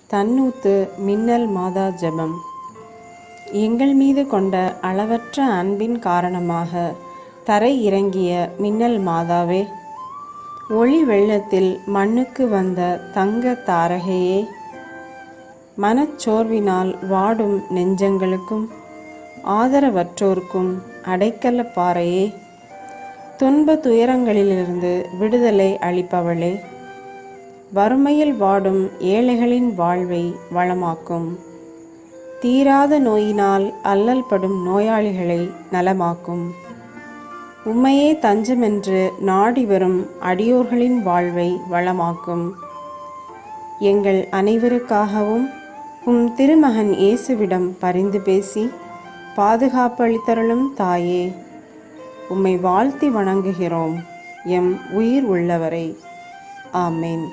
தன்னூத்து மின்னல் மாதா ஜெபம். எங்கள் மீது கொண்ட அளவற்ற அன்பின் காரணமாக தரை இறங்கிய மின்னல் மாதாவே, ஒளி வெள்ளத்தில் மண்ணுக்கு வந்த தங்க தாரகையே, மனச்சோர்வினால் வாடும் நெஞ்சங்களுக்கும் ஆதரவற்றோர்க்கும் அடைக்கல பாறையே, துன்ப துயரங்களிலிருந்து விடுதலை அளிப்பவளே, வறுமையில் வாடும் ஏழைகளின் வாழ்வை வளமாக்கும், தீராத நோயினால் அல்லல் படும் நோயாளிகளை நலமாக்கும், உம்மையே தஞ்சமென்று நாடி வரும் அடியோர்களின் வாழ்வை வளமாக்கும். எங்கள் அனைவருக்காகவும் உம் திருமகன் இயேசுவிடம் பரிந்து பேசி பாதுகாப்பளித்தருளும் தாயே, உம்மை வாழ்த்தி வணங்குகிறோம் எம் உயிர் உள்ளவரை. ஆமேன்.